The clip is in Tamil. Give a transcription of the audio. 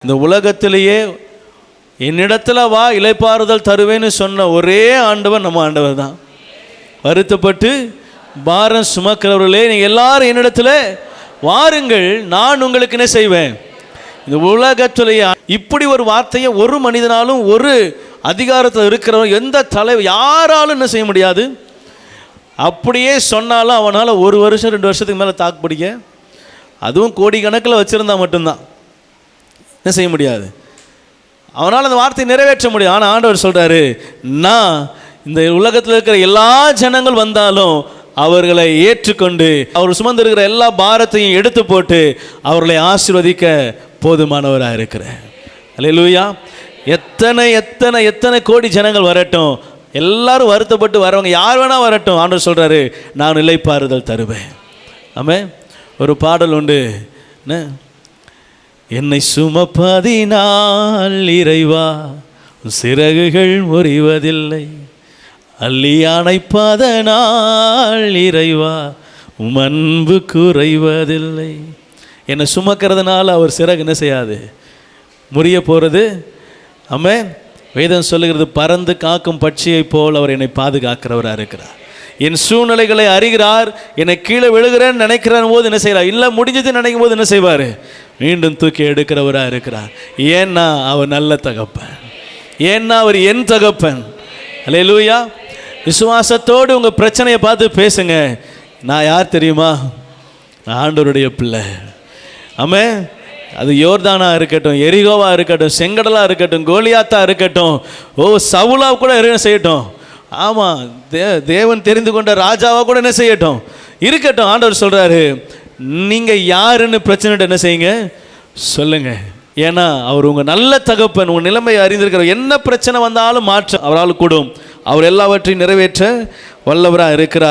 இந்த உலகத்திலேயே என்னிடத்துல வா இளைப்பாறுதல் தருவேன்னு சொன்ன ஒரே ஆண்டவர் நம்ம ஆண்டவர் தான். வருத்தப்பட்டு பாரம் சுமக்கிறவர்களே நீங்கள் எல்லாரும் என்னிடத்துல வாருங்கள், நான் உங்களுக்கு என்ன செய்வேன். இந்த உலகத்திலேயே இப்படி ஒரு வார்த்தையை ஒரு மனிதனாலும் ஒரு அதிகாரத்தில் இருக்கிறவன் எந்த தலைவர் யாராலும் என்ன செய்ய முடியாது. அப்படியே சொன்னாலும் அவனால் ஒரு வருஷம் 2 வருஷத்துக்கு மேலே தாக்கு பிடிக்க, அதுவும் கோடிக்கணக்கில் வச்சுருந்தா மட்டும்தான் என்ன செய்ய முடியாது. அவனால் அந்த வார்த்தையை நிறைவேற்ற முடியும். ஆனால் ஆண்டவர் சொல்கிறாரு, நான் இந்த உலகத்தில் இருக்கிற எல்லா ஜனங்கள் வந்தாலும் அவர்களை ஏற்றுக்கொண்டு அவர் சுமந்திருக்கிற எல்லா பாரத்தையும் எடுத்து போட்டு அவர்களை ஆசீர்வதிக்க போதுமானவராக இருக்கிறேன். அல்லேலூயா. எத்தனை எத்தனை எத்தனை கோடி ஜனங்கள் வரட்டும், எல்லாரும் வருத்தப்பட்டு வரவங்க யார் வேணா வரட்டும், ஆண்டவர் சொல்கிறாரு, நான் இளைப்பாறுதல் தருவேன். ஆமென். ஒரு பாடல் உண்டு, என்னை சுமப்பதினால் இறைவா சிறகுகள் முறிவதில்லை, அள்ளி அணைப்பதனால் இறைவா அன்பு குறைவதில்லை. என்னை சுமக்கிறதுனால அவர் சிறகு என்ன செய்யாது, முறிய போகிறது. ஆமென். வேதம் சொல்லுகிறது, பறந்து காக்கும் பட்சியை போல் அவர் என்னை பாதுகாக்கிறவராக இருக்கிறார். என் சூழ்நிலைகளை அறிகிறார். என்னை கீழே விழுகிறேன்னு நினைக்கிற போது என்ன செய்கிறார், இல்லை முடிஞ்சது நினைக்கும் போது என்ன செய்வார், மீண்டும் தூக்கி எடுக்கிறவராக இருக்கிறார். ஏன்னா அவர் நல்ல தகப்பன், ஏன்னா அவர் என் தகப்பன். அல்லேலூயா. விசுவாசத்தோடு உங்கள் பிரச்சனையை பார்த்து பேசுங்க. நான் யார் தெரியுமா, ஆண்டவருடைய பிள்ளை. ஆமென். அது யோர்தானாக இருக்கட்டும், எரிகோவாக இருக்கட்டும், செங்கடலாக இருக்கட்டும், கோலியாத்தாக இருக்கட்டும், சவுலா கூட என்ன செய்யட்டும். ஆமாம், தேவன் தெரிந்து கொண்ட ராஜாவாக கூட என்ன செய்யட்டும், இருக்கட்டும். ஆண்டவர் சொல்கிறாரு, நீங்கள் யாருன்னு பிரச்சனை என்ன செய்யுங்க, சொல்லுங்க. ஏன்னா அவர் உங்கள் நல்ல தகப்பன், உங்கள் நிலைமையை அறிந்திருக்கிற. என்ன பிரச்சனை வந்தாலும் மாற்ற அவரால் கூடும். அவர் எல்லாவற்றையும் நிறைவேற்ற வல்லவராக இருக்கிறார்.